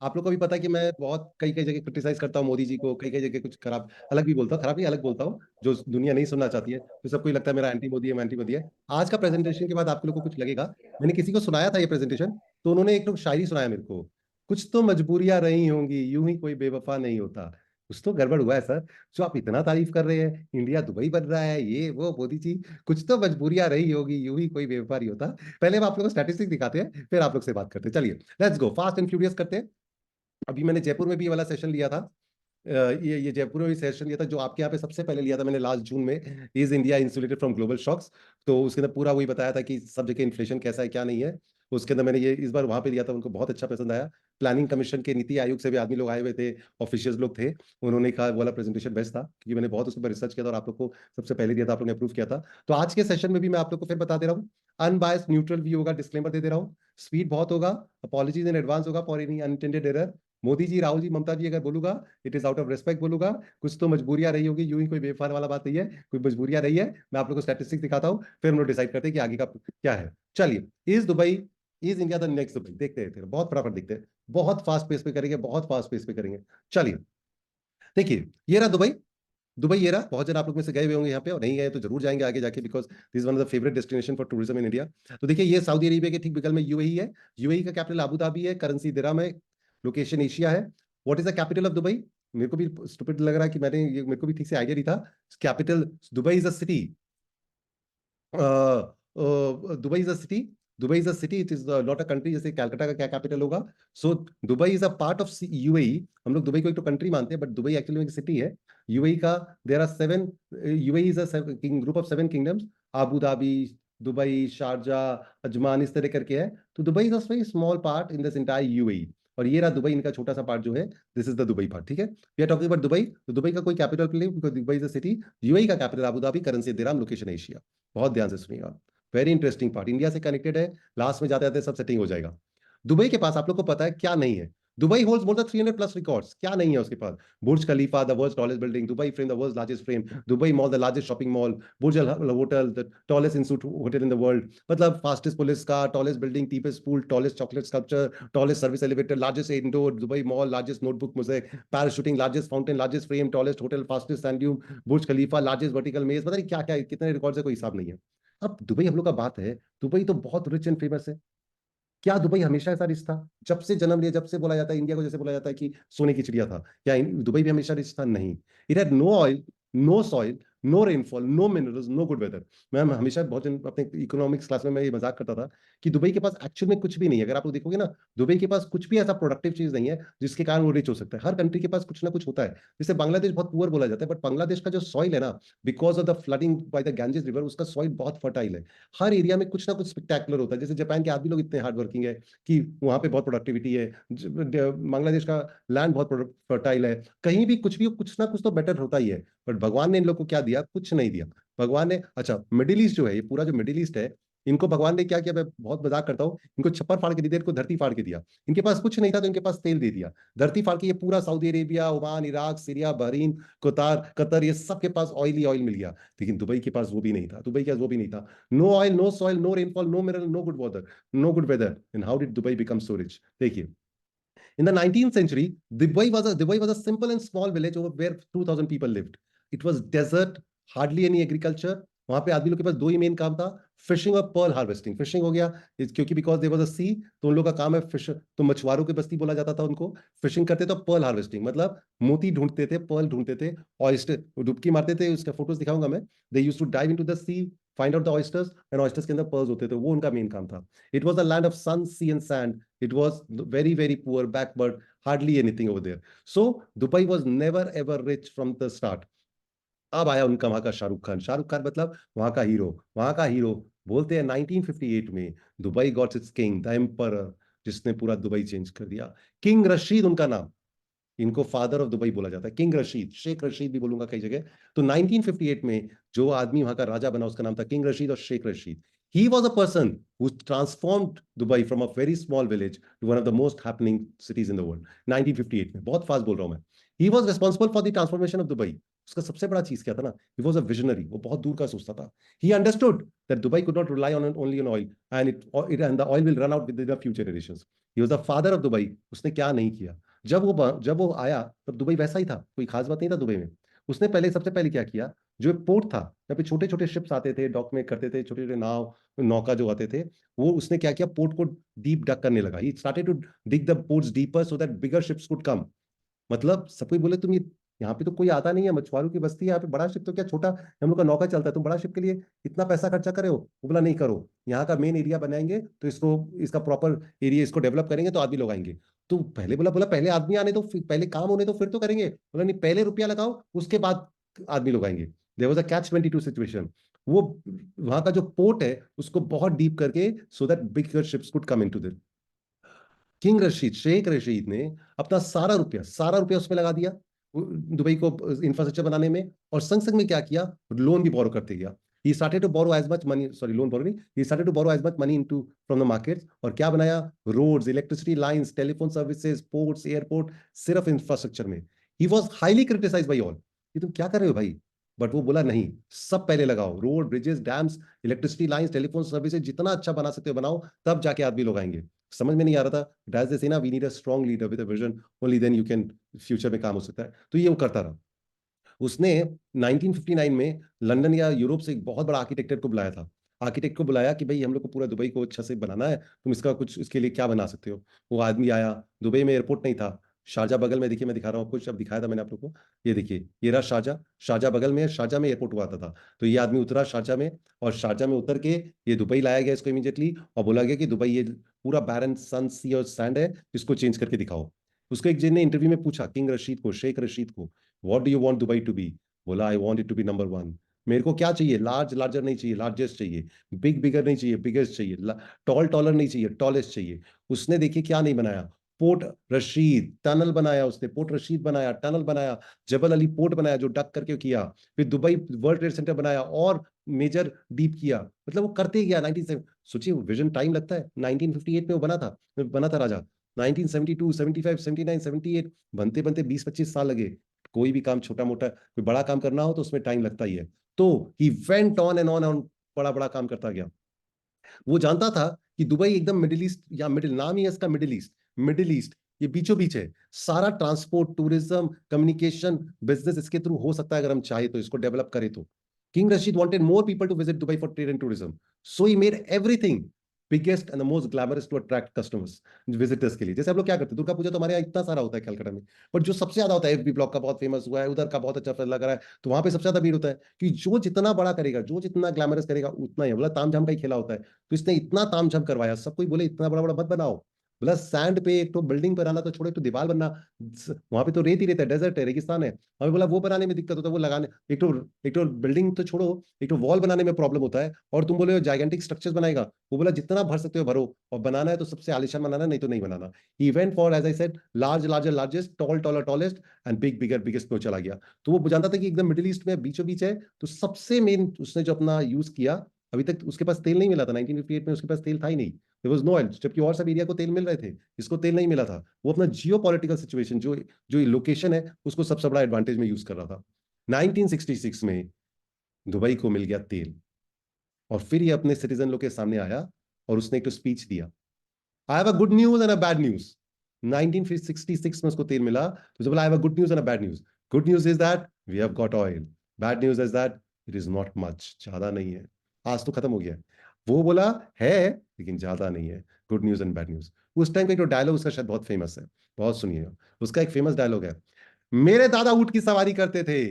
आप लोग को भी पता है कि मैं बहुत कई कई जगह क्रिटिसाइज करता हूँ मोदी जी को, कई कई जगह कुछ खराब अलग भी बोलता हूँ, खराब नहीं अलग बोलता हूँ, जो दुनिया नहीं सुनना चाहती है, तो सबको ही लगता है मेरा एंटी मोदी है, मैं एंटी मोदी है। आज का प्रेजेंटेशन के बाद आप लोग को कुछ लगेगा। मैंने किसी को सुनाया था ये प्रेजेंटेशन, तो उन्होंने एक लोग शायरी सुनाया मेरे को, कुछ तो मजबूरियां रही होंगी, यूं ही कोई बेवफा नहीं होता। कुछ तो गड़बड़ हुआ है सर, जो आप इतना तारीफ कर रहे हैं, इंडिया दुबई बन रहा है, ये वो मोदी जी, कुछ तो मजबूरियां रही होगी, यूं ही कोई बेवफा नहीं होता। पहले हम आप लोग को स्टैटिस्टिक्स दिखाते हैं, फिर आप लोग से बात करते हैं। चलिए let's go fast and furious करते हैं। अभी मैंने जयपुर में भी ये वाला सेशन लिया था। ये जयपुर में भी सेशन लिया था, जो आपके यहाँ पे सबसे पहले लिया था मैंने लास्ट जून में, is India insulated from global shocks. तो उसके अंदर पूरा वही बताया था कि सब जगह इन्फ्लेशन कैसा है क्या नहीं है। उसके अंदर मैंने ये इस बार वहां पे लिया था, उनको बहुत अच्छा पसंद आया। प्लानिंग कमीशन के नीति आयोग से भी आदमी लोग आए हुए थे, ऑफिशियल्स लोग थे। उन्होंने कहा वो वाला प्रेजेंटेशन बेस्ट था, क्योंकि मैंने बहुत उसके ऊपर रिसर्च किया था और आप लोग को सबसे पहले दिया था, आप लोगों ने अप्रूव किया था। तो आज के सेशन में भी मैं आप लोग को फिर बता दे रहा हूँ, अनबायस्ड न्यूट्रल व्यू होगा, डिस्क्लेमर दे दे रहा हूँ। स्पीड बहुत होगा, अपॉलॉजीज इन एडवांस होगा for any unintended error. Modi ji, Rahul ji, Mamata ji अगर बोलूंगा, it is out of respect बोलूंगा। कुछ तो मजबूरियां रही होगी, यूं ही कोई बेफार वाला बात नहीं है, कोई मजबूरियां रही है। मैं आप लोग को स्टैटिस्टिक्स दिखाता हूँ, फिर हम लोग डिसाइड करते हैं कि आगे का क्या है। चलिए, is Dubai, is India the next Dubai, देखते हैं फिर, बहुत फटाफट देखते हैं, बहुत फास्ट पेस पे करेंगे, बहुत फास्ट पेस पे करेंगे। चलिए देखिए, ये रहा दुबई। दुबई ये रहा, बहुत जन आप लोग में से गए हुए होंगे यहाँ पे, और नहीं गए तो जरूर जाएंगे आगे जाके, because this one of the favourite destination for tourism in India. तो देखिए, ये सऊदी अरेबिया के ठीक बगल में यूएई है। यूएई का कैपिटल अबू धाबी है, करेंसी दिरहम है, लोकेशन एशिया है। What is the capital of Dubai? मेरे को भी स्टूपिड लग रहा है कि मैंने ये, मेरे को भी ठीक से आइडिया नहीं था। Capital, Dubai is a city, Dubai is a city, Dubai is a city, it is not a country. जैसे कलकत्ता का क्या कैपिटल होगा? So Dubai is a part of UAE. हम लोग दुबई को एक तो कंट्री मानते हैं, बट दुबई एक्चुअली में एक सिटी है यूएई का। There are seven, UAE is a group of seven kingdoms, Abu Dhabi, Dubai, Sharjah, Ajman, इस तरह करके है। तो Dubai is a very small part in this entire UAE. और ये रहा दुबई, इनका छोटा सा पार्ट जो है, this is the Dubai part. ठीक है, we are talking about Dubai. तो दुबई का कोई कैपिटल प्ले, because Dubai is a city. UAE का capital Abu Dhabi, currency dirham, location Asia. बहुत ध्यान से सुनिएगा, वेरी इंटरेस्टिंग पार्ट, इंडिया से कनेक्टेड है। लास्ट में जाते जाते सब सेटिंग हो जाएगा। दुबई के पास आप लोग को पता है क्या नहीं है? Dubai holds more than 300 plus records. क्या नहीं है उसके पास? Burj Khalifa, the world's tallest building, Dubai frame, the world's largest frame, Dubai mall, the largest shopping mall, Burj Al hotel, the tallest institute hotel in the world, मतलब fastest police car, tallest building, deepest pool, tallest chocolate sculpture, tallest service elevator, largest indoor Dubai mall, largest notebook mosaic, parachuting, largest fountain, largest frame, tallest hotel, fastest sand dune, Burj Khalifa, largest vertical maze, पता नहीं क्या क्या कितने records है, कोई हिसाब नहीं है। अब दुबई हम लोग का बात है, दुबई तो बहुत रिच एंड फेमस है। क्या दुबई हमेशा ऐसा रिच था? जब से जन्म लिया, जब से बोला जाता है इंडिया को, जैसे बोला जाता है कि सोने की चिड़िया था, क्या दुबई भी हमेशा रिच था? नहीं। It had no oil, no soil, no rainfall, no minerals, no good weather. मैं हमेशा बहुत अपने इकोनॉमिक्स क्लास में मैं ये मजाक करता था कि दुबई के पास एक्चुअल में कुछ भी नहीं है। अगर आप लोग देखोगे ना, दुबई के पास कुछ भी ऐसा प्रोडक्टिव चीज नहीं है जिसके कारण वो रिच हो सकता है। हर कंट्री के पास कुछ ना कुछ होता है। जैसे बांग्लादेश बहुत पुअर बोला जाता है, बट बांग्लादेश का जो सॉइल है ना, because of the flooding by the Ganges river, उसका सॉइल बहुत फर्टाइल है। हर एरिया में कुछ ना कुछ स्पेक्टेकुलर होता है। जैसे जापान के आदमी लोग इतने हार्ड वर्किंग है कि वहां पे बहुत प्रोडक्टिविटी है। बांग्लादेश का लैंड बहुत फर्टाइल है। कहीं भी कुछ भी कुछ ना कुछ तो बेटर होता ही है। बट भगवान ने इन लोग को क्या दिया? कुछ नहीं दिया। भगवान ने, अच्छा मिडिल ईस्ट जो है, ये पूरा जो मिडिल ईस्ट है, इनको भगवान ने क्या किया? मैं बहुत मजाक करता हूँ, इनको छप्पर फाड़ के नहीं दिया, इनको धरती फाड़ के दिया। इनके पास कुछ नहीं था तो इनके पास तेल दे दिया। धरती फाड़ के ये पूरा Saudi Arabia, Oman, Iraq, Syria, Bahrain, कतार, कतर, ये सब के पास ऑयल ही ऑयल मिल गया। लेकिन दुबई के पास वो भी नहीं था। दुबई के पास वो भी नहीं था। No oil, no soil, no rainfall, no mineral, no good water, no good weather, and how did Dubai become so rich? देखिए, in the 19th century, Dubai was a simple and small village over where 2,000 people lived. It was desert, hardly any agriculture. वहां पे आदमी लोग के पास दो ही main काम था, fishing और पर्ल हार्वेस्टिंग। फिशिंग हो गया क्योंकि बिकॉज देयर वाज अ सी, तो उन लोग का काम है फिश, तो मछुआरों की बस्ती बोला जाता था उनको। फिशिंग करते तो पर्ल हार्वेस्टिंग, मतलब मोती ढूंढते थे, पर्ल ढूंढते थे, ऑयस्टर डुबकी मारते थे, उसका फोटोज दिखाऊंगा मैं। They used to dive into the sea, find out the oysters, and oysters के अंदर पर्ल्स होते थे, वो उनका मेन काम था। It was the land of sun, sea and sand. It was very very poor, backward, hardly anything over there. So Dubai was never ever rich from the start. अब आया उनका वहां का शाहरुख खान। शाहरुख खान मतलब वहां का हीरो। वहां का हीरो बोलते हैं 1958 में Dubai got its king, the emperor, जिसने पूरा दुबई चेंज कर दिया। किंग रशीद उनका नाम। इनको फादर ऑफ दुबई बोला जाता है, किंग रशीद, शेख रशीद भी बोलूंगा कई जगह। तो 1958 में जो आदमी वहां का राजा बना, उसका नाम था किंग रशीद और Sheikh Rashid. He was a person who transformed Dubai from a very small village to one of the most happening cities in the world. 1958 में, बहुत फास्ट बोल रहा हूं मैं। He was responsible for the transformation of Dubai. उसका सबसे बड़ा चीज क्या था ना, ही वाज अ विजनरी, वो बहुत दूर का सोचता था। He understood that Dubai could not rely on only on oil and it and the oil will run out with the few generations. He was the father of Dubai. उसने क्या नहीं किया, जब वो आया तब दुबई वैसा ही था, कोई खास बात नहीं था दुबई में। उसने पहले सबसे पहले क्या किया, जो पोर्ट था जहाँ पे छोटे छोटे शिप्स आते थे, डॉक में करते थे, छोटे छोटे नाव नौका जो आते थे, वो उसने क्या किया, पोर्ट को डीप डक करने लगा। He started to dig the ports deeper so that bigger ships could come. मतलब सब कोई बोले तुम ये, यहाँ पे तो कोई आता नहीं है, मछुआरों की बस्ती है यहाँ पे, बड़ा शिप तो क्या छोटा, हम लोग का नौका चलता है, तुम बड़ा शिप के लिए इतना पैसा खर्चा करे हो। वो बोला नहीं करो, यहाँ का मेन एरिया बनाएंगे तो इसको, इसका प्रॉपर एरिया इसको डेवलप करेंगे तो आदमी लोग आएंगे। तो पहले बोला बोला पहले आदमी आने तो, पहले काम होने तो फिर तो करेंगे। बोला नहीं, पहले रुपया लगाओ उसके बाद आदमी लोग आएंगे। There was a catch 22 situation. वो वहां का जो पोर्ट है उसको बहुत डीप करके, so that bigger ships could come into the, king Rashid, Sheikh Rashid ने अपना सारा रुपया उसमें लगा दिया, दुबई को इंफ्रास्ट्रक्चर बनाने में। और संग संग में क्या किया, लोन भी बोरो करते गया। He started to borrow as much money, sorry loan borrow नहीं, he started to borrow as much money into from the markets. और क्या बनाया, roads, electricity lines, telephone services, ports, airport, सिर्फ इंफ्रास्ट्रक्चर में। He was highly criticise by all, कि तुम क्या कर रहे हो भाई। बट वो बोला नहीं, सब पहले लगाओ, road, bridges, dams, electricity lines, telephone services, जितना अच्छा बना सकते हो बनाओ, तब जाके आदमी लोग आएंगे। समझ में नहीं आ रहा था, एज दे से ना, we need a strong leader with a vision, only then you can, future में काम हो सकता है। तो ये वो करता रहा। उसने 1959 में लंदन या यूरोप से एक बहुत बड़ा आर्किटेक्ट को बुलाया था। आर्किटेक्ट को बुलाया कि भाई हम लोग को पूरा दुबई को अच्छा से बनाना है, तुम इसका कुछ इसके लिए क्या बना सकते हो। वो आदमी आया, दुबई में एयरपोर्ट नहीं था, शारजा बगल में, देखिए मैं दिखा रहा हूँ कुछ, अब दिखाया था मैंने आप लोग को, ये देखिए ये रहा शारजा, शारजा बगल में है, शारजा में एयरपोर्ट हुआ था। तो ये आदमी उतरा शारजा में, और शारजा में उतर के ये दुबई लाया गया इसको इमीडिएटली, और बोला गया कि दुबई ये पूरा बैरन सन सी और सैंड है, इसको चेंज करके दिखाओ। उसको एक जन ने इंटरव्यू में पूछा, किंग रशीद को, शेख रशीद को, what do you want Dubai to be. बोला I want it to be number one. मेरे को क्या चाहिए, लार्जर नहीं चाहिए, लार्जेस्ट चाहिए। बिगर नहीं चाहिए, बिगेस्ट चाहिए। टॉलर नहीं चाहिए, टॉलेस्ट चाहिए। उसने देखिए क्या नहीं बनाया, पोर्ट रशीद टनल बनाया उसने, पोर्ट रशीद बनाया, टनल बनाया, जबल अली पोर्ट बनाया जो डक करके किया, फिर दुबई वर्ल्ड ट्रेड सेंटर बनाया और मेजर डीप किया। मतलब वो करते ही गया 19, सोचिए विजन टाइम लगता है, 1958 में वो बना था राजा, 1972, 75, 79, 78, बनते बनते 20-25 साल लगे। कोई भी काम छोटा मोटा, कोई बड़ा काम करना हो तो उसमें टाइम लगता ही है। तो he went on and on, बड़ा बड़ा काम करता गया। वो जानता था कि दुबई एकदम मिडिल ईस्ट, या मिडिल नाम ही है इसका, मिडिल ईस्ट, ये बीचों बीच है। सारा ट्रांसपोर्ट, टूरिज्म, कम्युनिकेशन, बिजनेस इसके थ्रू हो सकता है अगर हम चाहे तो, इसको डेवलप करें तो। King Rashid wanted more people to visit Dubai for trade and tourism, so he made everything biggest and the most glamorous to attract customers, visitors के लिए। जैसे हम लोग क्या करते हैं, दुर्गा पूजा तो हमारे यहाँ इतना सारा होता है कलकत्ता में, बट जो सबसे ज्यादा होता है, एफबी ब्लॉक का बहुत फेमस हुआ है, उधर का बहुत अच्छा लग रहा है, तो वहां पे सबसे ज्यादा भीड़ होता है। कि जो जितना बड़ा करेगा, जो जितना ग्लैमरस करेगा उतना ही, बोला तामझाम का ही खेला होता है। तो इसने इतना तामझाम करवाया, सब कोई बोले इतना बड़ा बड़ा मत बनाओ। बोला सैंड पे एक तो बिल्डिंग बनाना तो छोड़ो, एक तो दीवार बनना, वहां पे तो रेत ही रहता है, डेजर्ट है, रेगिस्तान है। हमें बोला वो बनाने में दिक्कत होता है, वो लगाने, एक तो बिल्डिंग तो छोड़ो, एक तो वॉल बनाने में प्रॉब्लम होता है, और तुम बोले जाइगेंटिक स्ट्रक्चर्स बनाएगा। वो बोला जितना भर सकते हो भरो, और बनाना है तो सबसे आलिशान बनाना, नहीं तो नहीं बनाना। He went for, as I said, largest, tallest, and biggest पे चला गया। तो वो जानता था कि एकदम मिडिल ईस्ट में बीचों बीच है, तो सबसे मेन उसने जो अपना यूज किया, अभी तक उसके पास तेल नहीं मिला था 1958 में, उसके पास तेल था ही नहीं, देयर वाज नो ऑयल, जबकि और सब एरिया को तेल मिल रहे थे, इसको तेल नहीं मिला था। वो अपना जियो पॉलिटिकल सिचुएशन, जो जो लोकेशन है, उसको सबसे बड़ा एडवांटेज में यूज कर रहा था। 1966 में दुबई को मिल गया तेल, और फिर ये अपने सिटीजन लोग के सामने आया, और उसने एक तो स्पीच दिया, I have a good news and a bad news. 1966 में उसको तेल मिला, तो उसे बोला I have a good news and a bad news. Good news is that we have got oil, bad news is that it is not much, ज्यादा नहीं है, आज तो खत्म हो गया है। वो बोला है लेकिन ज्यादा नहीं है, good news and bad news. उस टाइम का एक डायलॉग उसका शायद बहुत फेमस है, बहुत सुनिएगा। उसका एक फेमस डायलॉग है, मेरे दादा ऊंट की सवारी करते थे,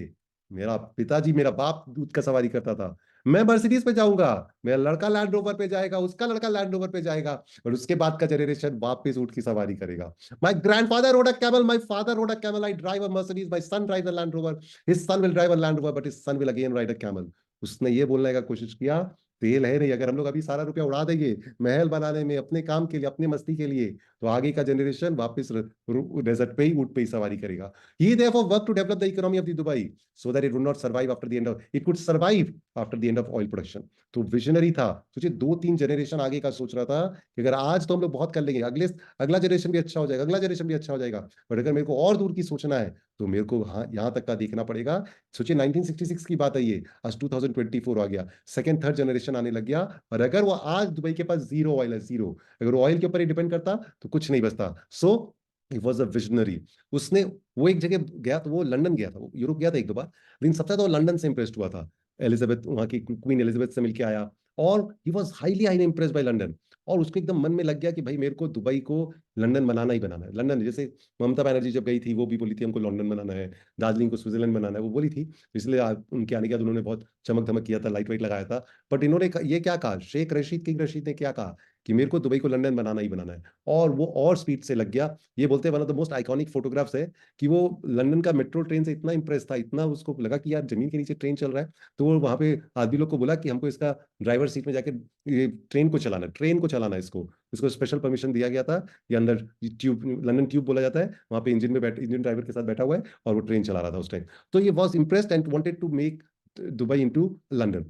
मेरा पिताजी, मेरा बाप ऊंट का सवारी करता था, मैं मर्सिडीज पे जाऊंगा, मेरा लड़का लैंड रोवर पे जाएगा, उसका लड़का लैंड रोवर पे जाएगा, और उसके बाद का जनरेशन वापस ऊंट की सवारी करेगा। My grandfather road a camel, my father road a camel, I drive a Mercedes, my son drive a land rover, his son will drive a land rover, but his son will again ride a camel. उसने ये बोलने का कोशिश किया, तेल है नहीं, अगर हम लोग अभी सारा रुपया उड़ा देंगे महल बनाने में, अपने काम के लिए, अपनी मस्ती के लिए, तो आगे का जनरेशन वापस डेजर्ट पे ही, ऊंट पे ही सवारी करेगा। He therefore worked to develop the economy of the Dubai so that it would not survive after the end of, it could survive after the end of oil production. तो visionary था, सोचिए 2-3 generation आगे का सोच रहा था कि अगर आज तो हम लोग बहुत कर लेंगे, अगला जनरेशन भी अच्छा हो जाएगा, अगला जनरेशन भी अच्छा हो जाएगा, बट अगर मेरे को और दूर की सोचना है तो मेरे को हाँ यहाँ तक का देखना पड़ेगा। सोचिए 1966 की बात है ये, आज 2024 आ गया, सेकंड थर्ड जनरेशन आने लग गया। और अगर वो आज दुबई के पास जीरो ऑयल है, जीरो, अगर ऑयल के ऊपर ही डिपेंड करता तो कुछ नहीं बचता। सो ही वॉज अ विजनरी। उसने वो एक जगह गया, तो वो लंदन गया था, वो यूरोप गया था एक दो बार, लेकिन सबसे ज्यादा वो लंदन से इंप्रेस्ड हुआ था। एलिजाबेथ, वहां की क्वीन एलिजाबेथ से मिलके आया, और ही was highly highly impressed by London. और उसको एकदम मन में लग गया कि भाई मेरे को दुबई को लंदन बनाना ही बनाना है। लंदन जैसे ममता बनर्जी जब गई थी, वो भी बोली थी हमको लंदन बनाना है, दार्जिलिंग को स्विट्जरलैंड बनाना है, वो बोली थी। इसलिए उनके आने के बाद उन्होंने बहुत चमक धमक किया था, लाइट वाइट लगाया था। बट इन्होंने ये क्या कहा, शेख रशीद, किंग रशीद ने क्या कहा कि मेरे को दुबई को लंदन बनाना ही बनाना है। और वो और स्पीड से लग गया। ये बोलते हैं one of the most iconic photographs है कि वो लंदन का मेट्रो ट्रेन से इतना इंप्रेस था, इतना उसको लगा कि यार जमीन के नीचे ट्रेन चल रहा है। तो वो वहां पे आदमी लोग को बोला कि हमको इसका ड्राइवर सीट में जाके ये ट्रेन को चलाना है, इसको इसको स्पेशल परमिशन दिया गया था। ये अंदर ट्यूब, लंदन ट्यूब बोला जाता है, वहां पे इंजन ड्राइवर के साथ बैठा हुआ है, और वो ट्रेन चला रहा था उस टाइम। तो ये was impressed and wanted to make Dubai into London.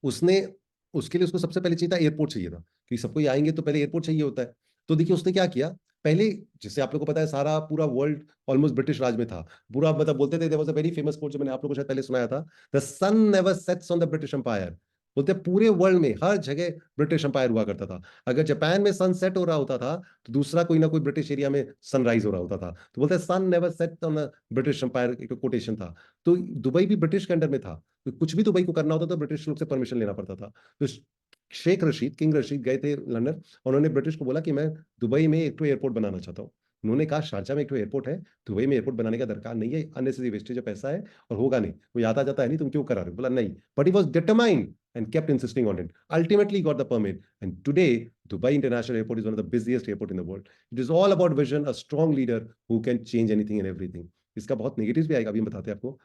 उसने, उसके लिए उसको सबसे पहले चाहिए था एयरपोर्ट, चाहिए था कि सबको ये आएंगे तो पहले एयरपोर्ट चाहिए होता है। तो देखिए उसने क्या किया, पहले, जैसे आप लोगों को पता है सारा पूरा वर्ल्ड ऑलमोस्ट ब्रिटिश राज में था पूरा, मतलब बोलते थे, there was a very famous quote जो मैंने आप लोगों को शायद पहले सुनाया था, the sun never sets on the British empire. बोलते हैं पूरे वर्ल्ड में हर जगह ब्रिटिश एम्पायर हुआ करता था। अगर जापान में सनसेट हो रहा होता था, तो दूसरा कोई ना कोई ब्रिटिश एरिया में सनराइज हो रहा होता था। तो बोलते हैं sun never set on British empire, एक कोटेशन था। तो दुबई भी ब्रिटिश के अंडर में था, तो कुछ भी दुबई को करना होता तो ब्रिटिश लोग से परमिशन लेना पड़ता था। तो शेख रशीद, किंग रशीद गए थे लंदन, और उन्होंने ब्रिटिश को बोला कि मैं दुबई में एक तो एयरपोर्ट बनाना चाहता हूँ। उन्होंने कहा शारजा में एक तो एयरपोर्ट है, दुबई में एयरपोर्ट बनाने का दरकार नहीं है, अननेसेसरी वेस्टेज ऑफ पैसा है, और होगा नहीं, वो आता जाता है नहीं, तुम क्यों करा रहे हो? बोला नहीं, but he was determined and kept insisting on it. Ultimately, got the permit. And today, Dubai International Airport is one of the busiest airport in the world. It is all about vision, a strong leader who can change anything and everything. इसका बहुत negative भी आएगा, अभी हम बताते हैं आपको।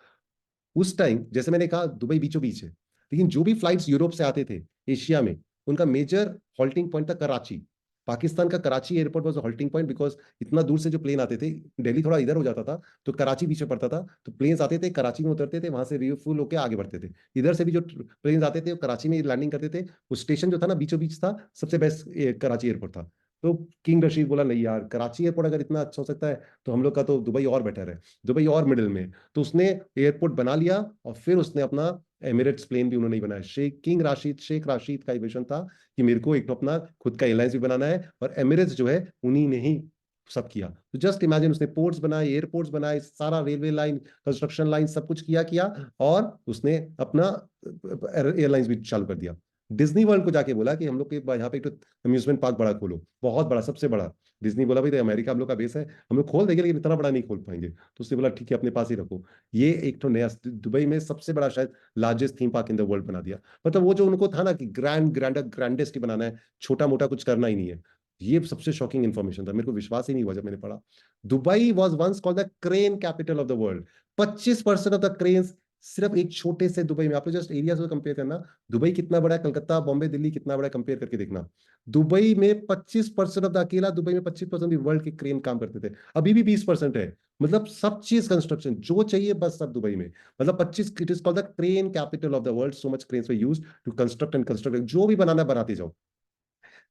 उस टाइम जैसे मैंने कहा दुबई बीचों बीच है, लेकिन जो भी फ्लाइट्स यूरोप से आते थे एशिया में, उनका मेजर हॉल्टिंग पॉइंट था कराची। पाकिस्तान का Karachi airport was halting point, because इतना दूर से जो प्लेन आते थे, दिल्ली थोड़ा इधर हो जाता था, तो कराची बीच में पड़ता था, तो प्लेन्स आते थे, कराची में उतरते थे, वहां से रिफ्यूल होकर आगे बढ़ते थे। इधर से भी जो प्लेन्स आते थे वो कराची में लैंडिंग करते थे। वो स्टेशन जो था ना बीचों बीच था, सबसे बेस्ट कराची एयरपोर्ट था। तो किंग रशीद बोला नहीं यार, कराची एयरपोर्ट अगर इतना अच्छा हो सकता है, तो हम लोग का तो दुबई और बेटर है, दुबई और मिडिल में। तो उसने एयरपोर्ट बना लिया, और फिर उसने अपना एमिरेट्स प्लेन भी उन्होंने बनाया। शेख राशिद का विजन था कि मेरे को एक तो अपना खुद का एयरलाइंस भी बनाना है, और एमिरेट्स जो है उन्हीं ने ही सब किया। तो जस्ट इमेजिन, उसने पोर्ट्स बनाए, एयरपोर्ट्स बनाए, सारा रेलवे लाइन, कंस्ट्रक्शन लाइन, सब कुछ किया, और उसने अपना एयरलाइंस भी चालू कर दिया। डिज्नी वर्ल्ड को जाके बोला कि हम लोग के यहाँ पे एक तो अम्यूजमेंट पार्क बड़ा खोलो, बहुत बड़ा, सबसे बड़ा। डिज्नी बोला भाई तो अमेरिका हम लोग का बेस है, हम लोग खोल देंगे, लेकिन इतना बड़ा नहीं खोल पाएंगे। तो उसने बोला ठीक है, अपने पास ही रखो। ये एक तो नया दुबई में सबसे बड़ा, शायद largest theme park in the world बना दिया। मतलब वो जो उनको था ना कि ग्रैंडेस्ट ही बनाना है, छोटा मोटा कुछ करना ही नहीं है। ये सबसे शॉकिंग इंफॉर्मेशन था, मेरे को विश्वास ही नहीं हुआ जब मैंने पढ़ा। Dubai was once called the crane capital of the world. 25% of the cranes सिर्फ एक छोटे से दुबई में। आप लोग जस्ट एरिया से कंपेयर करना, दुबई कितना बड़ा है, कलकत्ता, बॉम्बे, दिल्ली कितना बड़ा है, कंपेयर करके देखना। दुबई में 25% ऑफ द, अकेला दुबई में 25% वर्ल्ड के क्रेन काम करते थे, अभी भी 20% है। मतलब सब चीज कंस्ट्रक्शन जो चाहिए बस सब दुबई में। मतलब 25, it is called the crane capital of the world, so much cranes were used to construct and construct, जो भी बनाना बनाते जाओ।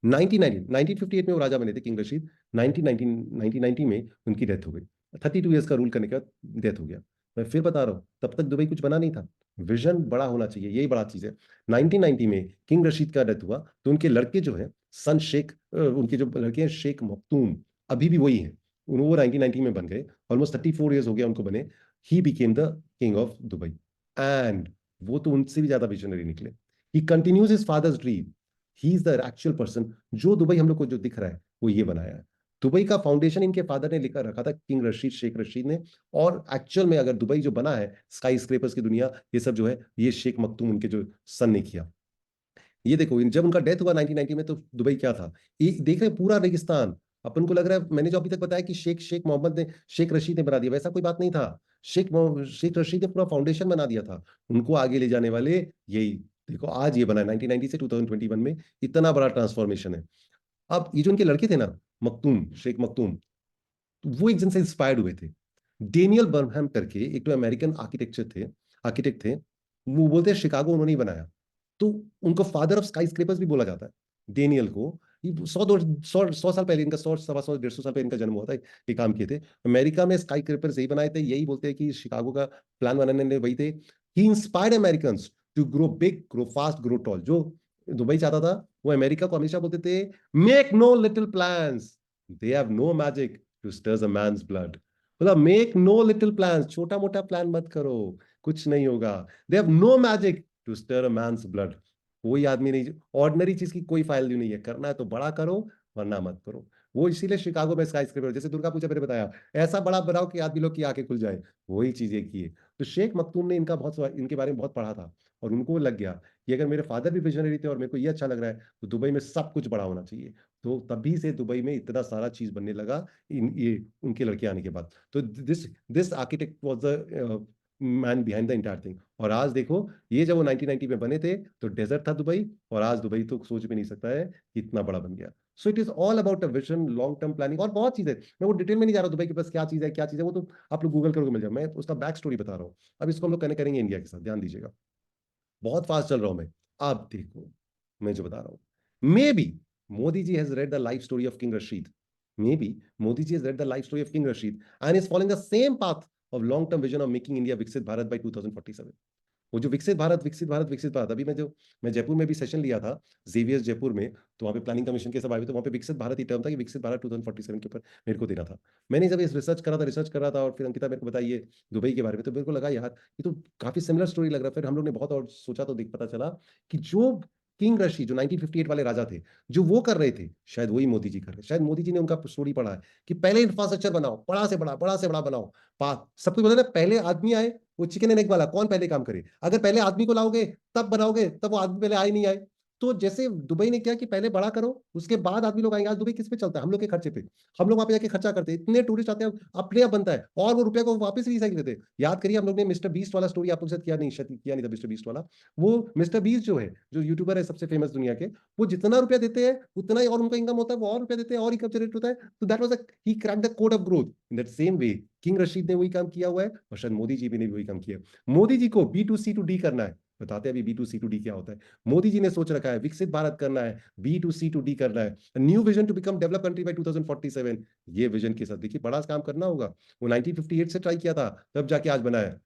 1958 में वो राजा बने थे किंग रशीद। 1990 में उनकी डेथ हो गई, 32 ईयर्स का रूल करने के बाद डेथ हो गया। मैं फिर बता रहा हूँ, तब तक दुबई कुछ बना नहीं था। विजन बड़ा होना चाहिए, यही बड़ा चीज है। 1990 में किंग रशीद का डेथ हुआ, तो उनके लड़के जो है सन शेख, उनके जो लड़के हैं शेख मखतूम, अभी भी वही है। वो 1990 में बन गए, ऑलमोस्ट 34 ईयर्स हो गया उनको बने। He became the king of Dubai, and वो तो उनसे भी ज्यादा विजनरी निकले। ही continues his father's dream. He is the actual person, जो दुबई हम लोग को जो दिख रहा है वो ये बनाया है। दुबई का फाउंडेशन इनके फादर ने लिखा रखा था, किंग रशीद, शेख रशीद ने। और एक्चुअल में अगर दुबई जो बना है, स्काई स्क्रेपर्स की दुनिया, ये सब जो है, ये शेख मखतूम उनके जो सन ने किया। ये देखो जब उनका डेथ हुआ 1990 में, तो दुबई क्या था, ये देख रहे हैं पूरा रेगिस्तान। अपन को लग रहा है, मैंने जो अभी तक बताया कि शेख शेख मोहम्मद ने, शेख रशीद ने बना दिया, वैसा कोई बात नहीं था। शेख रशीद ने पूरा फाउंडेशन बना दिया था। उनको आगे ले जाने वाले यही, देखो आज ये बना है 1990 से 2021 में, इतना बड़ा ट्रांसफॉर्मेशन है। अब ये जो उनके लड़के थे ना, मखतूम, शेख मखतूम, वो एक जन से इंस्पायर्ड हुए थे। डेनियल बर्नहम करके एक तो अमेरिकन आर्किटेक्ट थे। वो बोलते हैं शिकागो उन्होंने ही बनाया। तो उनको फादर ऑफ स्काई स्क्रेपर्स भी बोला जाता है, डेनियल को। 100 साल पहले इनका 100 125 150 साल पहले इनका जन्म हुआ था, ये काम किए थे अमेरिका में। स्काई क्रेपर्स यही बनाए थे, यही बोलते हैं कि शिकागो का प्लान बनाने ने वही थे। He inspired Americans to grow big, grow fast, grow tall. जो दुबई चाहता था वो अमेरिका को हमेशा बोलते थे, make no little plans, they have no magic to stirs a man's blood. मतलब मेक नो लिटिल प्लान्स, छोटा मोटा प्लान मत करो, कुछ नहीं होगा। They have no magic to stir a man's blood. कोई आदमी नहीं, ऑर्डिनरी चीज की कोई वैल्यू नहीं है, करना है तो बड़ा करो वरना मत करो। वो इसीलिए शिकागो में स्काई स्क्रेपर, जैसे दुर्गा पूजा मैंने बताया, ऐसा बड़ा बनाओ कि आदमी लोग की आंखें खुल जाए, वही चीजें की है। तो शेख मखदूम ने इनके बारे में बहुत पढ़ा था, और उनको लग गया कि अगर मेरे फादर भी विजनरी थे और मेरे को ये अच्छा लग रहा है, तो दुबई में सब कुछ बड़ा होना चाहिए। तो तभी से दुबई में इतना सारा चीज बनने लगा इन ये उनके लड़के आने के बाद। तो this this architect was the man behind the entire thing. और आज देखो, ये जब वो 1990 में बने थे तो डेजर्ट था दुबई, और आज दुबई तो सोच भी नहीं सकता है कि इतना बड़ा बन गया। So it is all about a vision, long term planning, और बहुत चीजें। मैं वो डिटेल में नहीं जा रहा दुबई के पास क्या चीज है, क्या चीज है, वो तो आप लोग गूगल करोगे मिल जाए। मैं उसका बैक स्टोरी बता रहा हूँ। अब इसको हम लोग कनेक्ट करेंगे इंडिया के साथ, ध्यान दीजिएगा। बहुत फास्ट चल रहा हूं मैं। आप देखो, मैं जो बता रहा हूं, maybe Modi ji has read the life story of king Rashid. Maybe Modi ji has read the life story of king Rashid and is following the same path of long term vision of making India Viksit Bharat bye 2047। वो जो विकसित भारत, विकसित भारत, विकसित भारत, अभी मैं जयपुर में भी session लिया था, जेवीएस जयपुर में। तो वहाँ पे प्लानिंग कमीशन के सब आए हुए, तो वहाँ पे विकसित भारत ही टर्म था कि विकसित भारत 2047 के ऊपर मेरे को देना था। मैंने जब इस रिसर्च कर रहा था, और फिर अंकिता मेरे को बताइए दुबई के बारे में, तो मेरे को लगा यार ये तो काफी सिमिलर स्टोरी लग रहा है। फिर हम लोग ने बहुत और सोचा तो देख पता चला कि जो किंग रशी, जो 1958 वाले राजा थे, जो वो कर रहे थे, शायद वही मोदी जी कर रहे हैं। शायद मोदी जी ने उनका स्टोरी पढ़ा है कि पहले इंफ्रास्ट्रक्चर बनाओ, बड़ा से बड़ा बनाओ। सब कुछ बोलते ना, पहले आदमी आए, वो चिकन एंड एग वाला, कौन पहले काम करे। अगर पहले आदमी को लाओगे तब बनाओगे, तब वो आदमी पहले आए नहीं आए। तो जैसे दुबई ने किया कि पहले बड़ा करो, उसके बाद आदमी लोग आएंगे। आज दुबई किस पे चलता है? हम लोग के खर्चे पे। हम लोग वहां पे जाके खर्चा करते हैं, इतने टूरिस्ट आते हैं, अपने आप बनता है, और वो रुपए को वापस रिसाइकिल देते हैं। याद करिए, हम लोग ने मिस्टर बीस्ट वाला स्टोरी आप लोग के साथ किया नहीं, शायद किया नहीं था मिस्टर बीस्ट वाला। वो मिस्टर बीस्ट जो है, जो यूट्यूबर है सबसे फेमस दुनिया के, वो जितना रुपया देते हैं उतना ही और उनका इनकम होता है, वो और रुपया देते हैं और इनकम जनरेट होता है। तो that was he crack the code of growth. In that same way king Rashid ने वही काम किया हुआ है, और शायद मोदी जी भी ने भी वही काम किया है। मोदी जी को B2C2D करना है। बताते हैं अभी B2C2D क्या होता है। मोदी जी ने सोच रखा है विकसित भारत करना है, B2C2D करना है, new vision to become develop country by 2047। ये विजन के साथ देखिए बड़ा काम करना होगा। वो 1958 से ट्राई किया था, तब जाके आज बना है।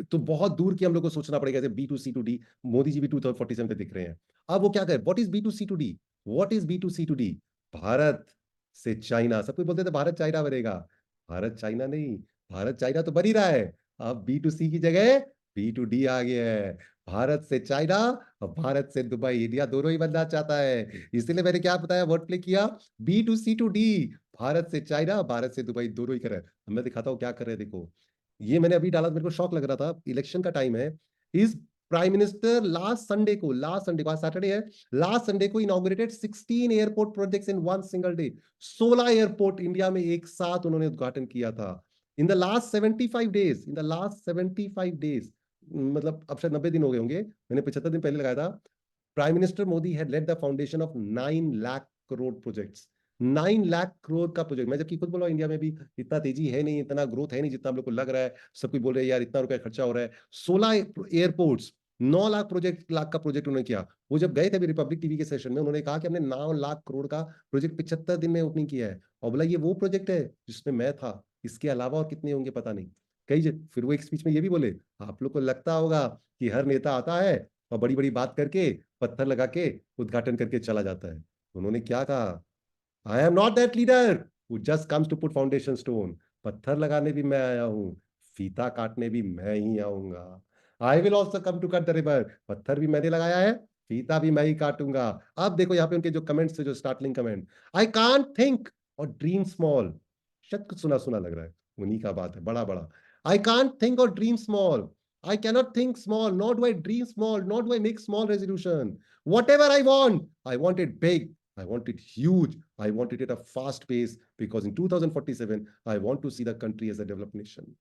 तो बहुत दूर की हम लोग को सोचना पड़ेगा, जैसे B2C2D। मोदी जी भी 2047 पे दिख रहे हैं। अब वो क्या करें? What is B2C2D? What is B2C2D? Bharat से चाइना। सब कोई बोलते थे भारत चाइना बनेगा। भारत चाइना नहीं, भारत चाइना तो बन ही रहा है। अब B2C की जगह B2D आ गया है। भारत से चाइना और भारत से दुबई, इंडिया दोनों ही बनना चाहता है। इसलिए मैंने क्या बताया, वर्ड प्ले किया, B2C2D। भारत से चाइना, भारत से दुबई, दोनों ही कर रहे हैं। मैं दिखाता हूँ क्या कर रहे हैं, देखो। ये मैंने अभी डाला, मेरे को शौक लग रहा था, इलेक्शन का टाइम है। इस प्राइम मिनिस्टर लास्ट संडे को, आज सैटरडे है, लास्ट संडे को inaugurated 16 airport projects in one single day. 16 airport India में एक साथ उन्होंने उद्घाटन किया था। In the last 75 days, in the last 75 days, मतलब अब शायद 90 दिन हो गए होंगे, मैंने 75 दिन पहले लगाया था। Prime minister Modi had laid the foundation of 9 lakh crore projects. 9 lakh crore का प्रोजेक्ट। मैं जबकि खुद बोला इंडिया में भी इतना तेजी है नहीं, इतना ग्रोथ है नहीं जितना हम लोग को लग रहा है। सब कुछ बोल रहे हैं यार इतना रुपया खर्चा हो रहा है। 16 एयरपोर्ट्स, 9 लाख का प्रोजेक्ट उन्होंने किया। वो जब गए थे अभी रिपब्लिक टीवी के सेशन में, उन्होंने कहा कि हमने 9 लाख करोड़ का प्रोजेक्ट 75 दिन में ओपनिंग किया है। और बोला ये वो प्रोजेक्ट है जिसमें मैं था, इसके अलावा और कितने होंगे पता नहीं। फिर वो एक स्पीच में ये भी बोले, आप लोग को लगता होगा कि हर नेता आता है और बड़ी बड़ी बात करके, पत्थर लगा के उद्घाटन करके चला जाता है। उन्होंने क्या कहा, I am not that leader who just comes to put foundation stone. पत्थर लगाने भी मैं आया हूँ, फीता काटने भी मैं ही आऊंगा। I will also come to cut the river. पत्थर भी मैंने लगाया है, फीता भी मैं ही काटूंगा। अब देखो यहाँ पे उनके जो कमेंट्स थे, जो startling comment, I can't think और ड्रीम स्मॉल। शायद कुछ सुना सुना लग रहा है, उन्हीं का बात है, बड़ा बड़ा। आई कांट थिंक और dream small, I cannot think small, nor do I dream small, nor do I make small resolution. Whatever I want it big. I want it huge. I want it at a fast pace, because in 2047, I want to see the country as a developed nation.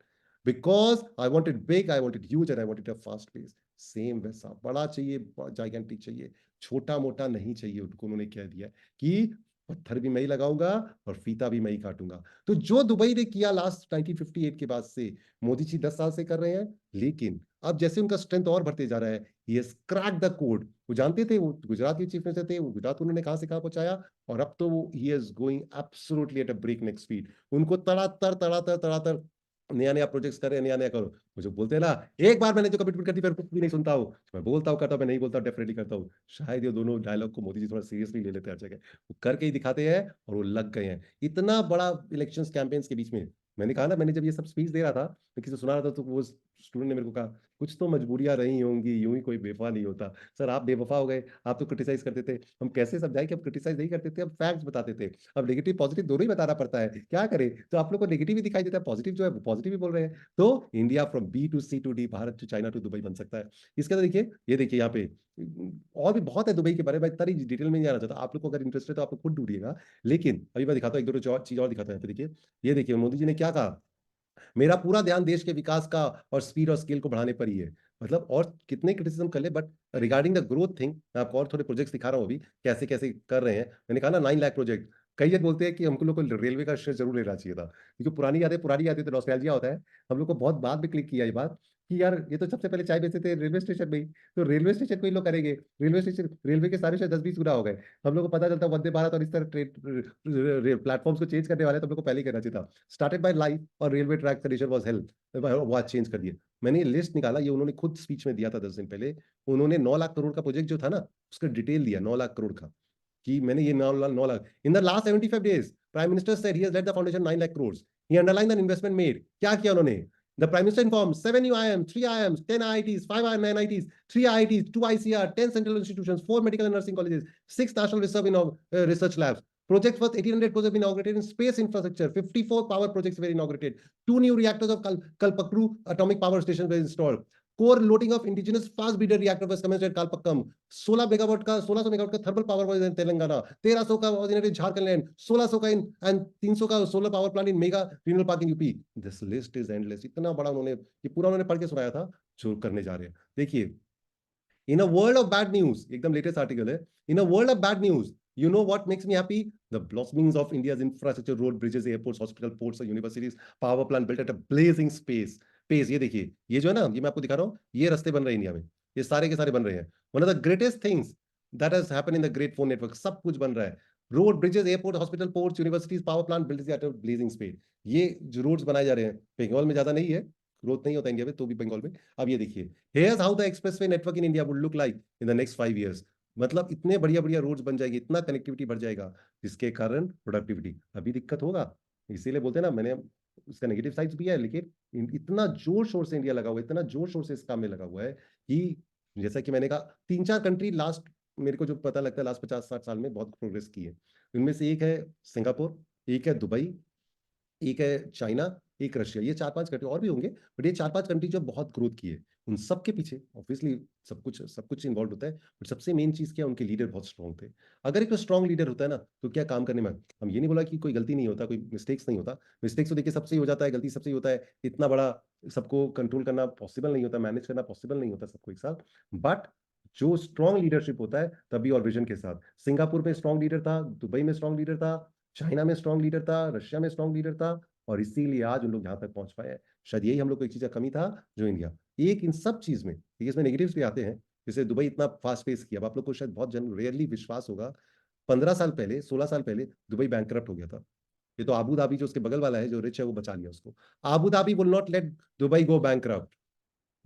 Because I want it big, I want it huge, and I want it at a fast pace. Same वैसा बड़ा चाहिए, gigantic चाहिए, छोटा मोटा नहीं चाहिए। उनको उन्होंने कह दिया कि पत्थर भी मैं ही लगाऊंगा और फीता भी मैं ही काटूंगा। तो जो दुबई ने किया लास्ट 1958 के बाद से, मोदी जी 10 साल से कर रहे हैं। लेकिन अब जैसे उनका स्ट्रेंथ और बढ़ते जा रहा है, he has cracked the code. वो जानते थे, वो गुजरात के चीफ मिनिस्टर थे, वो गुजरात उन्होंने कहां से कहां पहुंचाया, और अब तो वो he is going absolutely at a breakneck speed. उनको तड़ातड़ नया नया प्रोजेक्ट्स करे, नया नया करो। मुझे बोलते हैं ना, एक बार मैंने जो कमिटमेंट कर दी फिर कुछ भी नहीं सुनता हूँ। मैं बोलता हूँ करता हूँ, मैं नहीं बोलता डेफिनेटली करता हूँ। शायद ये दोनों डायलॉग को मोदी जी थोड़ा सीरियसली ले लेते हैं हर जगह। वो करके ही दिखाते हैं और वो लग गए हैं इतना बड़ा इलेक्शन कैंपेन्स के बीच में। मैंने कहा ना, मैंने जब ये सब स्पीच दे रहा था, मैं किसी को सुना रहा था, तो वो स्टूडेंट ने मेरे को कहा, कुछ तो मजबूरियां रही होंगी, यूं ही कोई बेवफा नहीं होता। सर आप बेवफा हो गए, आप तो क्रिटिसाइज करते थे, हम कैसे समझाएं कि अब क्रिटिसाइज नहीं करते थे, अब फैक्ट्स बताते थे। अब नेगेटिव पॉजिटिव दोनों ही बताना पड़ता है, क्या करें। तो आप लोग को नेगेटिव ही दिखाई देता है, पॉजिटिव जो है वो पॉजिटिव ही बोल रहे हैं। तो India from B to C to D, Bharat to China to Dubai बन सकता है। इसके अंदर देखिए, ये देखिए यहाँ पे और भी बहुत है दुबई के बारे में, इतना डिटेल में नहीं जाना चाहता। आप लोग को अगर इंटरेस्ट है तो आप लोग खुद ढूंढिएगा। लेकिन अभी मैं दिखाता हूँ एक दो चीज और दिखाता है। देखिए, ये देखिए मोदी जी ने क्या कहा, मेरा पूरा ध्यान देश के विकास का और स्पीड और स्केल को बढ़ाने पर ही है। मतलब और कितने क्रिटिसिज्म कर ले, but regarding the growth thing, मैं आपको और थोड़े प्रोजेक्ट्स दिखा रहा हूँ अभी कैसे कैसे कर रहे हैं। मैंने कहा ना 9 लाख प्रोजेक्ट। कई ये बोलते हैं कि हमको लोग को रेलवे का शेयर जरूर लेना चाहिए था, क्योंकि पुरानी यादें तो नॉस्टैल्जिया होता है। हम लोग को बहुत बाद में क्लिक किया ये बात कि यार ये तो सबसे पहले चाय बेचते थे रेलवे स्टेशन में ही। तो रेलवे स्टेशन को ही लोग करेंगे, रेलवे स्टेशन रेलवे के सारे शायद 10-20 गुना हो गए। हम लोग को पता चलता वंदे भारत और इस तरह ट्रेन प्लेटफॉर्म्स को चेंज करने वाले, तो हम लोग को पहले ही करना चाहिए था। स्टार्टेड बाय लाइफ और railway track condition was help, वो आज चेंज कर दिए। मैंने ये लिस्ट निकाला, ये उन्होंने खुद स्पीच में दिया था 10 दिन पहले। उन्होंने 9 लाख करोड़ का प्रोजेक्ट जो था ना, उसका डिटेल दिया 9 लाख करोड़ का, कि मैंने ये 9 lakh in the last 75 days prime minister said he has let the foundation 9 lakh crore. He underline the investment made. क्या किया उन्होंने, The Prime Minister informed 7 new IIMs, 3 IIMs, 10 IITs, 5 IITs, 3 IITs, 2 ICR, 10 central institutions, 4 medical and nursing colleges, 6 national research labs. Projects worth 1,800 crores have been inaugurated in space infrastructure. 54 power projects were inaugurated. 2 new reactors of Kalpakru atomic power station were installed. Core loading of indigenous fast breeder reactor was commenced at Kalpakkam. 1600 megawatt का thermal power was in Telangana. 1300 का was in Jharkhand. 1600 का and 300 का solar power plant in mega renewable park in UP. This list is endless. इतना बड़ा उन्होंने ये पूरा उन्होंने पढ़ के सुनाया था जो करने जा रहे हैं। देखिए, in a world of bad news, एकदम लेटेस्ट आर्टिकल है। In a world of bad news, you know what makes me happy? The blossomings of India's infrastructure, road, bridges, airports, hospital, ports, universities, power plant built at a blazing pace। ये देखिए, ये जो है ना, ये मैं आपको दिखा रहा हूँ, ये रास्ते बन रहे हैं इंडिया में, ये सारे के सारे बन रहे हैं। One of the greatest things that has happened in the great phone network, सब कुछ बन रहा है। Road, bridges, airport, hospital, ports, universities, power plant built at a blazing speed. ये जो रोड्स बनाए जा रहे हैं, बंगाल में ज्यादा नहीं है, ग्रोथ नहीं होता इंडिया में, तो भी बंगाल में। अब ये देखिए, here's how the expressway network in India would look like in the next 5 years। मतलब इतने बढ़िया बढ़िया रोड्स बन जाएगी, इतना कनेक्टिविटी बढ़ जाएगा, जिसके कारण प्रोडक्टिविटी अभी दिक्कत होगा। इसीलिए बोलते हैं ना, मैंने उसका नेगेटिव साइड्स भी है, लेकिन इतना जोर शोर से इंडिया लगा हुआ है, इतना जोर शोर से इस काम में लगा हुआ है कि जैसा कि मैंने कहा, 3-4 कंट्री लास्ट, मेरे को जो पता लगता है लास्ट 50-60 साल में बहुत प्रोग्रेस की है। इनमें से एक है सिंगापुर, एक है दुबई, एक है चाइना, एक रशिया। ये 4-5 कंट्री और भी होंगे, बट ये 4-5 कंट्री जो बहुत ग्रोथ की है। उन सब के पीछे ऑब्वियसली सब कुछ इन्वॉल्व होता है, बट सबसे मेन चीज क्या है, उनके लीडर बहुत स्ट्रॉन्ग थे। अगर एक स्ट्रॉन्ग लीडर होता है ना, तो क्या काम करने में, हम ये नहीं बोला कि कोई गलती नहीं होता, कोई मिस्टेक्स नहीं होता। मिस्टेक्स तो देखिए सबसे ही हो जाता है, गलती सबसे ही होता है। इतना बड़ा सबको कंट्रोल करना पॉसिबल नहीं होता, मैनेज करना पॉसिबल नहीं होता सबको एक साथ। बट जो स्ट्रॉन्ग लीडरशिप होता है तभी, और विजन के साथ। सिंगापुर में स्ट्रॉन्ग लीडर था, दुबई में स्ट्रॉन्ग लीडर था, चाइना में स्ट्रॉन्ग लीडर था, रशिया में स्ट्रॉन्ग लीडर था, और इसीलिए आज उन लोग यहाँ तक पहुंच पाए हैं। शायद यही हम लोग को एक चीज का कमी था, जो इंडिया एक इन सब चीज में, देखिए इसमें नेगेटिव्स भी आते हैं। जैसे दुबई इतना फास्ट पेस किया, अब आप लोग को शायद बहुत जन रेयरली विश्वास होगा, 15 साल पहले, 16 साल पहले दुबई बैंकरप्ट हो गया था। ये तो आबू धाबी जो उसके बगल वाला है, जो रिच है, वो बचा लिया उसको। Abu Dhabi will not let Dubai go bankrupt.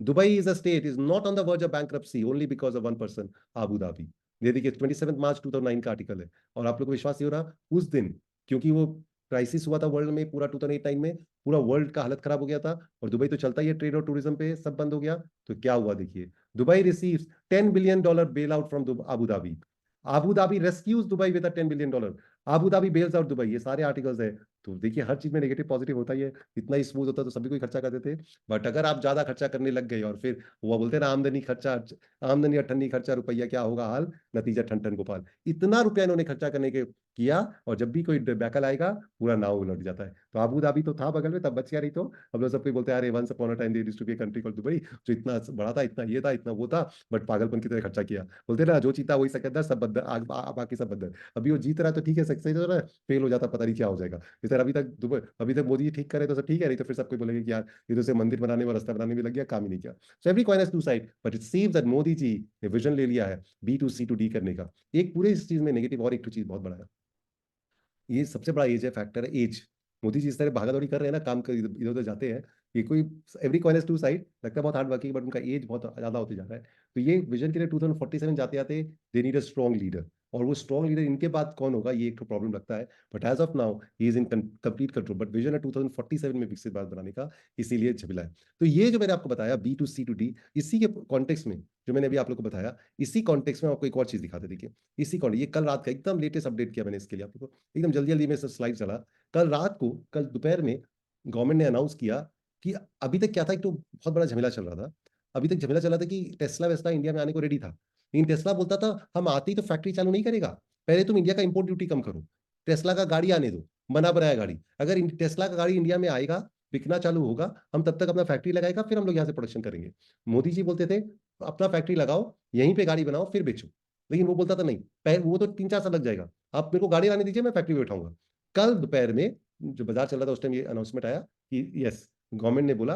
Dubai is a state is not on the verge of bankruptcy only because of one person, Abu Dhabi. ये देखिए 27 मार्च 2009 का आर्टिकल है, और आप लोग को विश्वास नहीं हो रहा उस दिन, क्योंकि वो क्राइसिस हुआ था वर्ल्ड में, पूरा 2008-9 में पूरा वर्ल्ड का हालत खराब हो गया था, और दुबई तो चलता ही है ट्रेड और टूरिज्म पे, सब बंद हो गया। तो क्या हुआ देखिए, Dubai receives $10 billion bail out from Abu Dhabi. Abu Dhabi rescues Dubai with $10 billion। Abu Dhabi bails out Dubai. ये सारे आर्टिकल्स है। तो देखिए हर चीज में नेगेटिव पॉजिटिव होता ही है। इतना ही स्मूथ होता तो सभी कोई खर्चा करते थे। बट अगर आप ज्यादा खर्चा करने लग गए, और फिर वो बोलते हैं ना, आमदनी खर्चा, आमदनी अठन्नी खर्चा रुपया क्या होगा हाल, नतीजा ठन ठन गोपाल। इतना रुपया इन्होंने खर्चा करने के किया, और जब भी कोई बैकल आएगा, पूरा नाव उलट जाता है। तो अबू धाबी तो था बगल में, तब बच गया, नहीं तो हम लोग सबको बोलते हैं अरे once upon a time there used to be a country called Dubai, जो इतना बड़ा था, इतना ये था, इतना वो था, बट पागलपन की तरह खर्चा किया। बोलते हैं ना, जो चीता वही सकंदर, सब बंदर, बाकी सब बंदर। अभी वो जीत रहा है तो ठीक है, सक्सेस हो रहा है, फेल हो जाता पता नहीं क्या हो जाएगा। इधर अभी तक मोदी जी ठीक करे तो सब ठीक है, नहीं तो फिर सब कोई बोलेगा कि यार ये तो सिर्फ मंदिर बनाने में, रास्ता बनाने में लग गया, काम ही नहीं किया। So every coin has two side, but it seems that Modi ji ने विजन ले लिया है B2C2D करने का। एक पूरे इस चीज में नेगेटिव और एक चीज बहुत बड़ा है, ये सबसे बड़ा एज है, फैक्टर है एज। मोदी जी इस तरह भागा दौड़ी कर रहे हैं ना, काम कर इधर उधर जाते हैं, ये कोई every coin has two side, लगता है बहुत हार्ड वर्किंग, बट उनका एज बहुत ज्यादा होते जा रहा है। तो ये विजन के लिए 2047 जाते जाते they need a strong leader, और वो स्ट्रॉन्ग लीडर इनके बाद कौन होगा, ये एक तो प्रॉब्लम लगता है। But as of now he is in complete control, but vision है 2047 में विकसित भारत बनाने का, इसीलिए झमेला है। तो ये जो मैंने आपको बताया B2C2D, इसी के कॉन्टेक्स्ट में जो मैंने अभी आप लोग को बताया, इसी कॉन्टेक्स्ट में आपको एक और चीज दिखाते, देखिए इसी कॉन्टेक्स्ट, ये कल रात का एकदम लेटेस्ट अपडेट किया मैंने इसके लिए आप लोग को, एकदम जल्दी जल्दी में स्लाइड चला। कल रात को, कल दोपहर में गवर्नमेंट ने अनाउंस किया कि अभी तक क्या था, एक तो बहुत बड़ा झमेला चल रहा था। अभी तक झमेला चला था कि टेस्ला वेस्ला इंडिया में आने को रेडी था, लेकिन टेस्ला बोलता था हम आते ही तो फैक्ट्री चालू नहीं करेगा, पहले तुम इंडिया का इंपोर्ट ड्यूटी कम करो, टेस्ला का गाड़ी आने दो, बना बनाया गाड़ी, अगर टेस्ला का गाड़ी इंडिया में आएगा, बिकना चालू होगा, हम तब तक अपना फैक्ट्री लगाएगा, फिर हम लोग यहाँ से प्रोडक्शन करेंगे। मोदी जी बोलते थे अपना फैक्ट्री लगाओ, यहीं पे गाड़ी बनाओ, फिर बेचो। लेकिन वो बोलता था नहीं, वो तो 3-4 साल लग जाएगा, आप मेरे को गाड़ी लाने दीजिए, मैं फैक्ट्री में बैठाऊंगा। कल दोपहर में जो बाजार चल रहा था उस टाइम ये अनाउंसमेंट आया कि यस, गवर्नमेंट ने बोला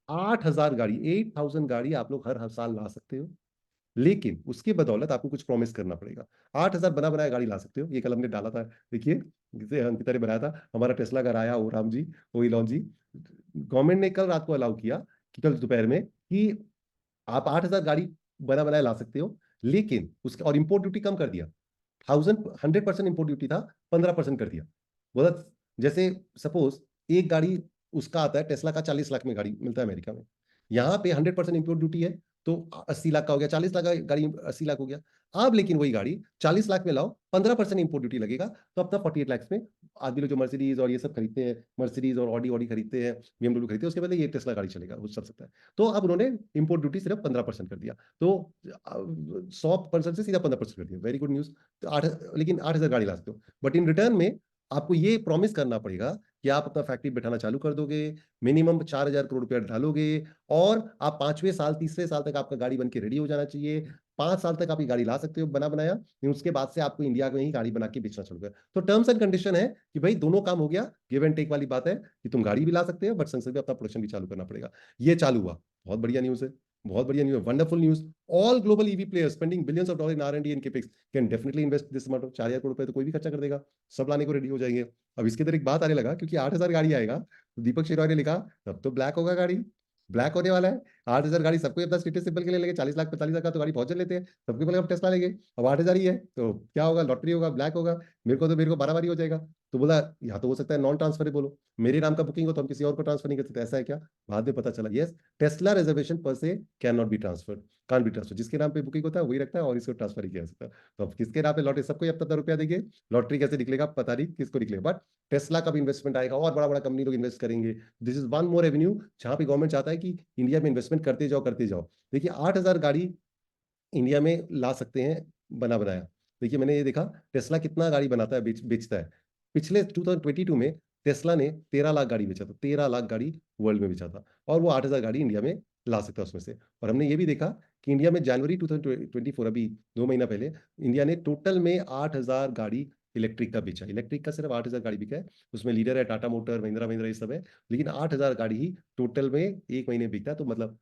8,000 गाड़ी, 8,000 गाड़ी आप लोग हर साल ला सकते हो, लेकिन उसकी बदौलत आपको कुछ प्रॉमिस करना पड़ेगा। 8,000 बना बनाया गाड़ी ला सकते हो, ये कल हमने डाला था, देखिए जिसे अंकिता ने बनाया था, हमारा टेस्ला घर आया, ओ राम जी, ओ इलॉन जी। गवर्नमेंट ने कल रात को अलाउ किया कि कल दोपहर में कि आप 8,000 गाड़ी बना बनाया ला सकते हो, लेकिन उसका और इंपोर्ट ड्यूटी कम कर दिया। 100% इंपोर्ट ड्यूटी था, 15% कर दिया। बोला जैसे सपोज एक गाड़ी उसका आता है, टेस्ला का 40 लाख में गाड़ी मिलता है अमेरिका में, यहाँ पे 100% इंपोर्ट ड्यूटी है, तो 80 लाख का हो गया, 40 लाख का गाड़ी 80 लाख हो गया। अब लेकिन वही गाड़ी 40 लाख में लाओ, 15% इंपोर्ट ड्यूटी लगेगा, तो अपना 48 लाख में आदमी लोग जो मर्सिडीज और ये सब खरीदते हैं, मर्सिडीज और ऑडी ऑडी खरीदते हैं, BMW खरीदते हैं, उसके पहले ये टेस्ला गाड़ी चलेगा, वो चल सकता है। तो अब उन्होंने इंपोर्ट ड्यूटी सिर्फ 15% कर दिया, तो 100% से सीधा 15% कर दिया, वेरी गुड न्यूज। तो लेकिन 8,000 गाड़ी ला सकते हो, बट इन रिटर्न में आपको ये प्रॉमिस करना पड़ेगा कि आप अपना फैक्ट्री बैठाना चालू कर दोगे, मिनिमम 4,000 करोड़ रुपया डालोगे, और आप 5वें साल 3रे साल तक आपका गाड़ी बन के रेडी हो जाना चाहिए, 5 साल तक आप ये गाड़ी ला सकते हो बना बनाया, फिर उसके बाद से आपको इंडिया में ही गाड़ी बना के बेचना शुरू कर। तो टर्म्स एंड कंडीशन है कि भाई दोनों काम हो गया, गिव एंड टेक वाली बात है कि तुम गाड़ी भी ला सकते हो, बट संसद में अपना प्रोडक्शन भी चालू करना पड़ेगा। ये चालू हुआ, बहुत बढ़िया न्यूज है, बहुत बढ़िया news, wonderful news. All global EV players spending billions of dollar in R&D and capex can definitely invest this amount of 4,000 crore रुपए तो कोई भी खर्चा कर देगा, सब लाने को रेडी हो जाएंगे। अब इसके अंदर एक बात आने लगा, क्योंकि 8,000 गाड़ी आएगा, तो दीपक शेरवाल ने लिखा तब तो ब्लैक होगा गाड़ी, ब्लैक होने वाला है। 8,000 गाड़ी सबको अपना स्टेटस सिंबल के लिए लेंगे, 40 लाख 45 लाख का तो गाड़ी बहुत जन लेते हैं, सबके पहले हम टेस्ला लेंगे। अब 8,000 ही है तो क्या होगा, लॉटरी होगा, ब्लैक होगा, मेरे को बाराबारी हो जाएगा। तो बोला या तो हो सकता है नॉन ट्रांसफरेबल हो, मेरे नाम का बुकिंग हो तो हम किसी और को ट्रांसफर नहीं कर सकते, ऐसा है क्या? बाद में पता चला यस, टेस्ला रिजर्वेशन पर से can not be transferred, can be transfer, जिसके नाम पे बुकिंग होता है वही रखता है और इसको ट्रांसफर ही किया जा सकता है। तो अब किसके नाम पे लॉटरी, सबको अपना रुपया देंगे, लॉटरी कैसे निकलेगा पता नहीं किसको निकलेगा, बट टेस्ला का भी इन्वेस्टमेंट आएगा और बड़ा बड़ा कंपनी लोग इन्वेस्ट करेंगे। This is one more Avenue जहां पे गवर्नमेंट चाहता है कि इंडिया में इन्वेस्टमेंट करते जाओ करते जाओ। देखिए 8,000 गाड़ी इंडिया में ला सकते हैं बना बनाया। देखिए मैंने ये देखा टेस्ला कितना गाड़ी बनाता है, बेचता है। पिछले 2022 में टेस्ला ने 13 लाख गाड़ी बेचा था, 13 लाख गाड़ी वर्ल्ड में बेचा था, और वो 8,000 गाड़ी इंडिया में ला सकता है उसमें से। और हमने ये भी देखा कि इंडिया में जनवरी 2024, अभी 2 महीना पहले, इंडिया ने टोटल में 8,000 गाड़ी इलेक्ट्रिक का बेचा, इलेक्ट्रिक का सिर्फ 8,000 गाड़ी बिका है। उसमें लीडर है टाटा मोटर, महिंद्रा महिंद्रा, ये सब है, लेकिन 8,000 गाड़ी ही टोटल में एक महीने बिकता है। तो मतलब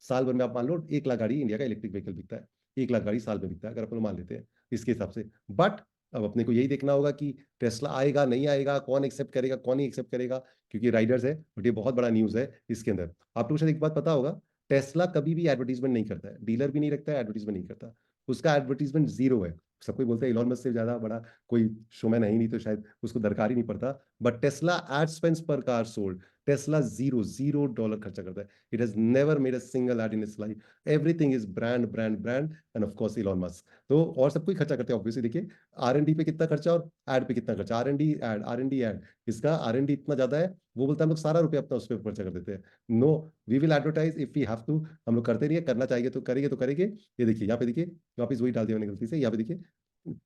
साल भर में आप मान लो 1 लाख गाड़ी इंडिया का इलेक्ट्रिक व्हीकल बिकता है, 1 लाख गाड़ी साल में बिकता है, अगर अपन मान लेते हैं इसके हिसाब से। बट अब अपने को यही देखना होगा कि टेस्ला आएगा नहीं आएगा, कौन एक्सेप्ट करेगा कौन नहीं एक्सेप्ट करेगा, क्योंकि राइडर्स है। बट ये बहुत बड़ा न्यूज है इसके अंदर। आप लोगों को शायद एक बात पता होगा, टेस्ला कभी भी एडवर्टीजमेंट नहीं करता है, डीलर भी नहीं रखता है, एडवर्टीजमेंट नहीं करता, उसका एडवर्टीजमेंट जीरो है। सब कोई बोलता है इलॉन मस्क से ज्यादा बड़ा कोई शोमैन है ही नहीं, तो शायद उसको दरकार ही नहीं पड़ता। But Tesla ad spends per car sold, Tesla $0 खर्चा करता है। It has never made a single ad in its life, everything is brand brand brand, and of course Elon Musk. तो और सब कोई खर्चा करते हैं ऑब्वियसली, देखिए R&D पे कितना खर्चा और एड पे कितना खर्चा, R&D एड, इसका R&D इतना ज्यादा है, वो बोलता है हम लोग सारा रुपया अपना उस पर खर्चा कर देते हैं। No, we will advertise if we have to, हम लोग करते नहीं है, करना चाहिए तो करेंगे तो करेंगे। ये देखिए यहाँ पे, देखिए वापस वही डाल दिया मैंने गलती से, यहाँ पे देखिए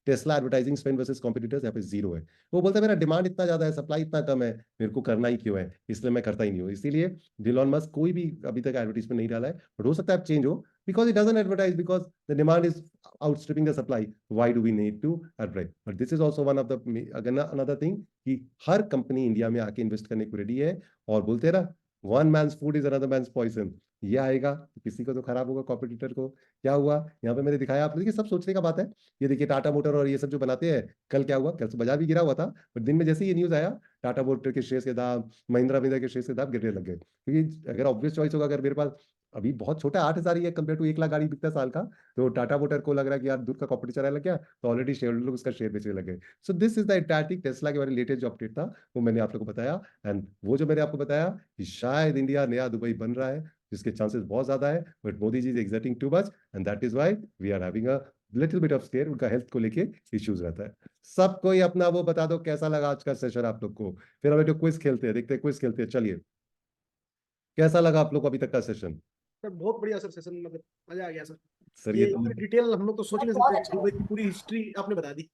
Tesla advertising spend versus competitors, यहाँ पे जीरो है। वो बोलता है मेरा डिमांड इतना ज्यादा है, सप्लाई इतना कम है, मेरे को करना ही क्यों है, इसलिए मैं करता ही नहीं हूँ। इसीलिए इलॉन मस्क कोई भी अभी तक एडवर्टीजमेंट नहीं डाला है, बट हो सकता है चेंज हो, because it doesn't advertise, because the demand is outstripping the supply, why do we need to advertise? But this is also one of the again another thing कि हर कंपनी इंडिया में आके invest करने को ready है और बोलते हैं ना one man's food is another man's poison. ये आएगा तो किसी को तो खराब होगा, कॉम्पिटिटर को। क्या हुआ यहाँ पे मैंने दिखाया, आप देखिए सब सोचने का बात है। ये देखिए टाटा मोटर और ये सब जो बनाते हैं, कल क्या हुआ, कल तो बाजार भी गिरा हुआ था, बट दिन में जैसे ही ये न्यूज आया टाटा मोटर के शेयर के दाम, महिंद्रा के शेयर के दाम गिरने लग गए। क्योंकि अगर ऑब्वियस चॉइस होगा, अगर मेरे पास अभी बहुत छोटा 8,000 ही है कंपेयर टू 1 लाख गाड़ी बिकता है साल का, तो टाटा मोटर को लग रहा है कि यार दूर का कॉम्पिटिशन आने लग गया, तो ऑलरेडी शेयर लोग उसका शेयर बेचने लगे। So this is the entire Tesla के बारे में लेटेस्ट जो अपडेट था वो मैंने आप लोग को बताया। एंड वो जो मैंने आपको बताया कि शायद इंडिया नया दुबई बन रहा है, जिसके चांसेस बहुत ज्यादा है, but Modi ji is exerting too much and that is why we are having a little bit of scare. उनका हेल्थ को लेके इश्यूज रहता है। सब कोई अपना वो बता दो कैसा लगा आज का सेशन आप लोग को, फिर हम एक क्विज खेलते हैं, देखते हैं क्विज खेलते हैं। चलिए, कैसा लगा आप लोग को अभी तक का सेशन? सर बहुत बढ़िया सर सेशन, मतलब मजा आ गया सर। सर ये ये इतनी डिटेल हम लोग तो सोच ही नहीं सकते, दुबई की पूरी हिस्ट्री आपने बता दी।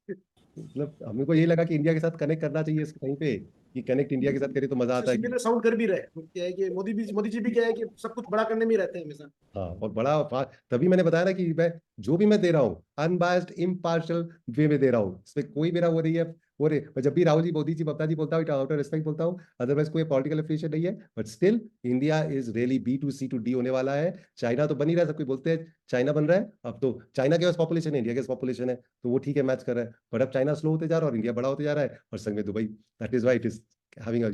मतलब हमको यही लगा कि इंडिया के साथ कनेक्ट करना चाहिए इसको कहीं पे, कि कनेक्ट इंडिया के साथ करें तो मजा आता है। सिमिलर साउंड कर भी रहे हैं। क्या है कि मोदी जी भी क्या है कि सब कुछ बड़ा करने में ही रहते हैं हमेशा। हाँ, और बड़ा तभी मैंने बताया ना कि मैं जो भी मैं दे रहा हूँ अनबायस्ड इम्पार्शियल वे में दे रहा हूँ, इसमें कोई मेरा वो नहीं है। वो रे मैं जब भी राहुल जी, मोदी जी, ममता जी बोलता हूँ आउट ऑफ रिस्पेक्ट बोलता हूँ, अदरवाइज कोई पॉलिटिकल एफिलिएशन नहीं है। But still India is really B2C2D होने वाला है। चाइना तो बन ही रहा है, सब कोई बोलते हैं चाइना बन रहा है, अब तो चाइना के पास पॉपुलेशन है, इंडिया के पास पॉपुलेशन है, तो वो ठीक है मैच कर रहा है। बट अब चाइना स्लो होते जा रहा है और इंडिया बड़ा होते जा रहा है, और संग में Dubai. That is why it is having a